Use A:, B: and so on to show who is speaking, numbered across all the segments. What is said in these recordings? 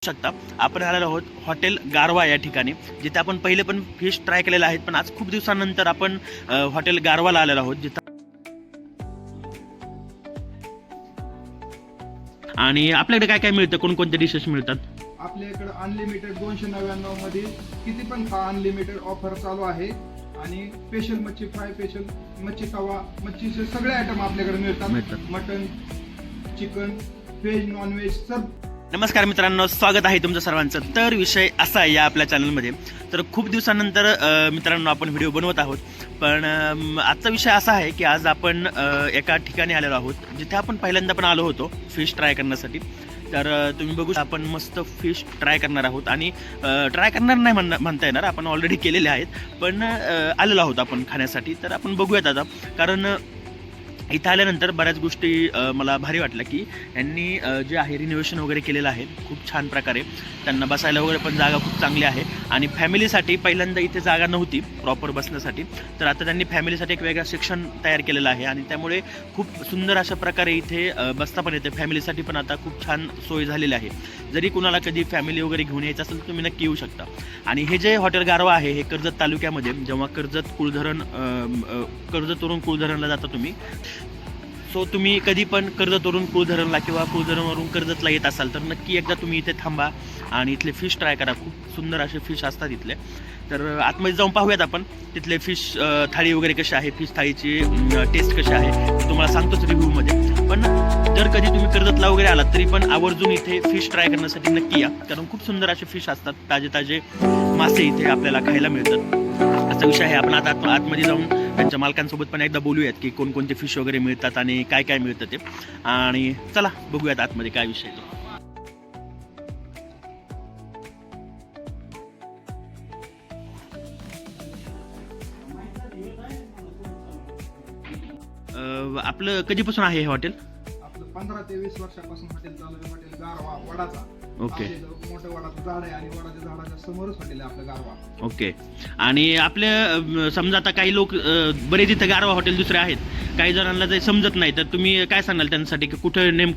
A: शकता आपण आलेलो आहोत हॉटेल गारवा या ठिकाणी, जिथे आपण पहिले पण फिश ट्राय केलेले आहेत, पण आज खूप दिवसानंतर आपण हॉटेल गारवाला आलेलो आहोत जिथं. आणि आपल्याकडे काय काय मिळतं, कोणकोणते डिशेस मिळतात?
B: आपल्याकडे अनलिमिटेड 299 मध्ये किती पण खा अनलिमिटेड ऑफर चालू आहे. आणि स्पेशल मच्छी फ्राय, स्पेशल मच्छी तवा, मच्छीचे सगळे आयटम आपल्याकडे मिळतात. Mutton, chicken, veg, non veg सब.
A: नमस्कार मित्रांनो, स्वागत आहे तुमचं सर्वांचं. तर विषय असा आहे या आपल्या चॅनलमध्ये, तर खूप दिवसानंतर मित्रांनो आपण व्हिडिओ बनवत आहोत. पण आजचा विषय असा आहे की आज आपण एका ठिकाणी आलेलो आहोत जिथे आपण पहिल्यांदा पण आलो होतो फिश ट्राय करण्यासाठी. तर तुम्ही बघू आपण मस्त फिश ट्राय करणार आहोत. आणि ट्राय करणार नाही म्हणता येणार, आपण ऑलरेडी केलेले आहेत, पण आलेलो आहोत आपण खाण्यासाठी. तर आपण बघूयात आता, कारण इथं आल्यानंतर बऱ्याच गोष्टी मला भारी वाटल्या की यांनी जे आहे रिनोव्हेशन वगैरे केलेलं आहे खूप छान प्रकारे. त्यांना बसायला वगैरे पण जागा खूप चांगली आहे. आणि फॅमिलीसाठी पहिल्यांदा इथे जागा नव्हती प्रॉपर बसण्यासाठी, तर आता त्यांनी फॅमिलीसाठी एक वेगळा सेक्शन तयार केलेलं आहे. आणि त्यामुळे खूप सुंदर अशा प्रकारे इथे बसता पण येते. फॅमिलीसाठी पण आता खूप छान सोय झालेली आहे. जरी कुणाला कधी फॅमिली वगैरे घेऊन यायचं असेल तर तुम्ही नक्की येऊ शकता. आणि हे जे हॉटेल गारवा आहे हे कर्जत तालुक्यामध्ये, जेव्हा कर्जतवरून कुळधरणला जाता तुम्ही, सो तुम्ही कधी पण कर्जतवरून कुळधरणला किंवा कुळधरणवरून कर्जतला येत असाल तर नक्की एकदा तुम्ही इथे थांबा आणि इथले फिश ट्राय करा. खूप सुंदर असे फिश असतात इथले. तर आतमध्ये जाऊन पाहूयात आपण तिथले फिश थाळी वगैरे कशी आहे, फिश थाळीची टेस्ट कशी आहे तुम्हाला सांगतोच रिव्ह्यूमध्ये. पण जर कधी तुम्ही कर्जतला वगैरे आलात तरी पण आवर्जून इथे फिश ट्राय करण्यासाठी नक्की या, कारण खूप सुंदर असे फिश असतात. ताजे ताजे मासे इथे आपल्याला खायला मिळतात. असा विषय आहे. आपण आता आतमध्ये जाऊन त्यांच्या मालकांसोबत पण एकदा बोलूयात की कोणकोणते फिश वगैरे मिळतात आणि काय काय मिळतं ते. आणि चला बघूयात आतमध्ये काय विषय तो. आपलं कधीपासून आहे हे हॉटेल?
B: आपलं 15 ते 20 वर्षापासून हॉटेल चालू आहे. हॉटेल गारवा वडाचा.
A: ओके.
B: मोठं वडाचं झाड आहे आणि वडाच्या झाडाच्या समोरच हॉटेल आहे आपलं गारवा.
A: ओके. आणि आपल्या समजा आता काही लोक बरेच इथं गारवा हॉटेल दुसरे आहेत, काही जणांना जर समजत नाही तर तुम्ही काय सांगाल त्यांच्यासाठी की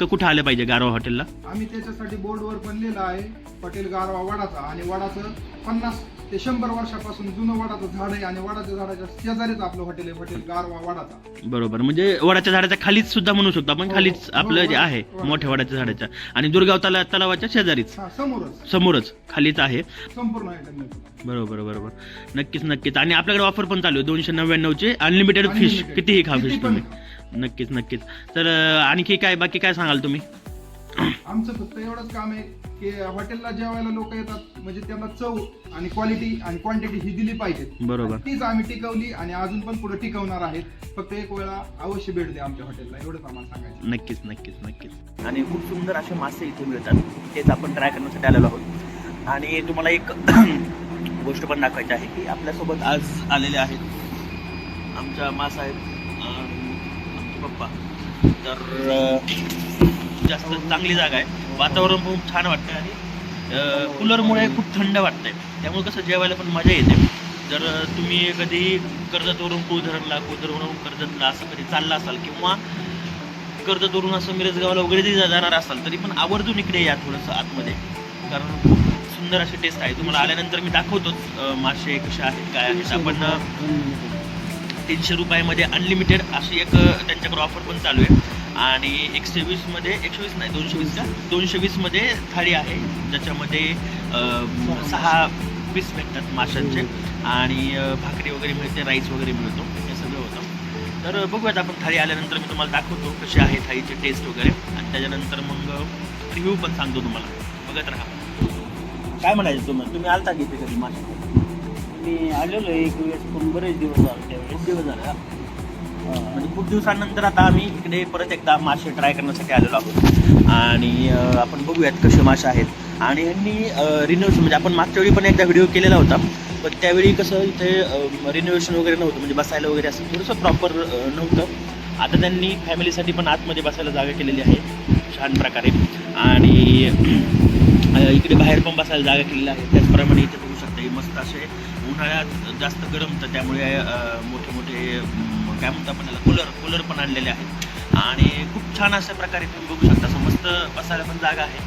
A: कुठं आलं पाहिजे गारवा हॉटेलला?
B: आम्ही त्याच्यासाठी बोर्डवर पण लिहिलं आहे हॉटेल गारवा वडाचा. आणि वडाचं 50 ते 100 वर्षापासून जुनं वडाचं झाड आहे आणि वडाच्या झाडाच्या शेजारीच आपलं हॉटेल आहे, हॉटेल गारवा वडाचा.
A: बरोबर, म्हणजे वडाच्या झाडाच्या खालीच सुद्धा म्हणू शकतो आपण, खालीच आपलं जे आहे मोठ्या वडाच्या झाडाच्या. आणि दुर्गाव तलावाच्या शेजारीच समोरच खालीच आहे
B: संपूर्ण आयटम.
A: बरोबर, नक्कीच. आणि आपल्याकडे ऑफर पण चालू आहे 299 चे अनलिमिटेड फिश, कितीही खा फिश तुम्ही. नक्कीच. तर आणखी काय बाकी काय सांगाल तुम्ही?
B: आमचं फक्त एवढंच काम आहे की हॉटेलला जेवायला लोक येतात म्हणजे त्यांना चव आणि क्वालिटी आणि क्वांटिटी ही दिली पाहिजे.
A: बरोबर,
B: तीच आम्ही टिकवली आणि अजून पण पुढे टिकवणार आहेत. फक्त एक वेळा अवश्य भेट द्या आमच्या हॉटेलला, एवढंच आम्हाला सांगायचं.
A: नक्कीच. आणि खूप सुंदर असे मासे इथे मिळतात, तेच आपण ट्राय करण्यासाठी आलेलो आहोत. आणि तुम्हाला एक गोष्ट पण दाखवायची आहे की आपल्यासोबत आज आलेले आहेत आमच्या मासाहेब आमचे पप्पा. तर जास्त चांगली जागा आहे, वातावरण खूप छान वाटतं आणि कूलरमुळे खूप थंड वाटतंय, त्यामुळे कसं जेवायला पण मजा येते. जर तुम्ही कधी कर्जतवरून कुळधरणला, कुळधरणवरून कर्जतला असं कधी चालला असाल किंवा कर्जतवरून असं मिरजगावला वगैरे जरी जाणार असाल तरी पण आवर्जून इकडे या थोडंसं आतमध्ये, कारण खूप सुंदर अशी टेस्ट आहे. तुम्हाला आल्यानंतर मी दाखवतोच मासे कसे आहेत काय आहेत. आपण 300 रुपयामध्ये अनलिमिटेड अशी एक त्यांच्याकडे ऑफर पण चालू आहे. आणि 120 मध्ये 120 नाही 220 मध्ये थाळी आहे, ज्याच्यामध्ये 6 पीस भेटतात माशांचे आणि भाकरी वगैरे मिळते, राईस वगैरे मिळतो, हे सगळं होतं. तर बघूयात आपण थाळी आल्यानंतर मी तुम्हाला दाखवतो कशी आहे थाळीची टेस्ट वगैरे, आणि त्याच्यानंतर मग रिव्ह्यू पण सांगतो तुम्हाला. बघत राहा. काय म्हणायचं तुम्ही आलता की इथे कधी मासे?
C: मी आलेलो एक वेळेस, पण बरेच दिवस झाले. त्यावेळेस
A: खूप दिवस झाले. म्हणजे खूप दिवसानंतर आता आम्ही इकडे परत एकदा मासे ट्राय करण्यासाठी आलेलो आहोत. आणि आपण बघूयात कसे मासे आहेत. आणि यांनी रिनोव्हेशन, म्हणजे आपण मागच्या वेळी पण एकदा व्हिडिओ केलेला होता, पण त्यावेळी कसं इथे रिनोव्हेशन वगैरे नव्हतं, म्हणजे बसायला वगैरे असं थोडंसं प्रॉपर नव्हतं. आता त्यांनी फॅमिलीसाठी पण आतमध्ये बसायला जागा केलेली आहे छान प्रकारे. आणि इकडे बाहेर पण बसायला जागा केलेली आहे. त्याचप्रमाणे इथे बघू शकता मस्त असे उन्हाळ्यात जास्त गरम, तर त्यामुळे मोठे काय म्हणतो आपण त्याला कूलर पण आणलेले आहेत. आणि खूप छान अशा प्रकारे तुम्ही बघू शकता, असं मस्त बसायला पण जागा आहे.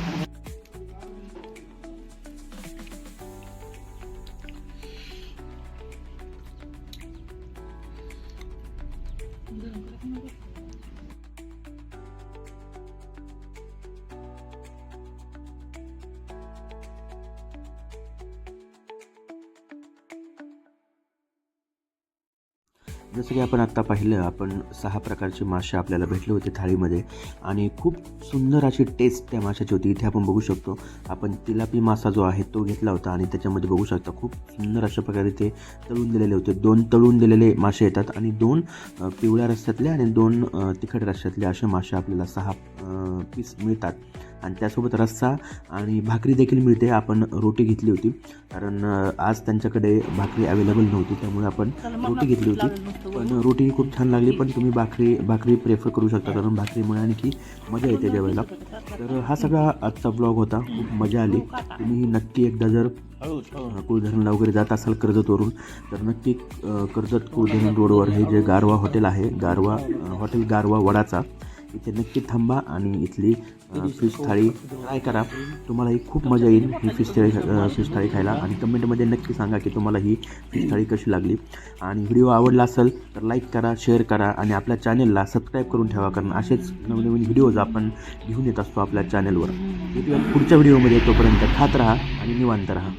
D: जसं की आपण आत्ता पाहिलं, आपण 6 प्रकारचे मासे आपल्याला भेटले होते थाळीमध्ये आणि खूप सुंदर अशी टेस्ट त्या माशाची होती. इथे आपण बघू शकतो, आपण तिलापी मासा जो आहे तो घेतला होता आणि त्याच्यामध्ये बघू शकता खूप सुंदर अशा प्रकारे ते तळून दिलेले होते. 2 तळून दिलेले मासे येतात आणि 2 पिवळ्या रस्स्यातले आणि 2 तिखट रस्स्यातले असे मासे आपल्याला 6 पीस मिळतात. आणि त्यासोबत रस्सा आणि भाकरी देखील मिळते. आपण रोटी घेतली होती कारण आज त्यांच्याकडे भाकरी अवेलेबल नव्हती, त्यामुळे आपण रोटी घेतली होती. पण रोटी खूप छान लागली, पण तुम्ही भाकरी प्रेफर करू शकता कारण भाकरीमुळे आणखी मजा येते जेवायला. तर हा सगळा आजचा ब्लॉग होता. खूप मजा आली. तुम्ही नक्की एकदा जर कुळधरणला वगैरे जात असाल कर्जतवरून तर नक्की कर्जत कुळधरण रोडवर हे जे गारवा हॉटेल आहे, हॉटेल गारवा वडाचा, इथे नक्की थांबा आणि इथली फिश थाळी ट्राय करा. तुम्हालाही खूप मजा येईल ही फिश थाळी खायला. आणि कमेंटमध्ये नक्की सांगा की तुम्हाला ही फिश थाळी कशी लागली. आणि व्हिडिओ आवडला असेल तर लाईक करा, शेअर करा आणि आपल्या चॅनलला सबस्क्राईब करून ठेवा कारण असेच नवनवीन व्हिडिओज आपण घेऊन येत असतो आपल्या चॅनलवर. भेटूया पुढच्या व्हिडिओमध्ये. तोपर्यंत खात राहा आणि निवांत राहा.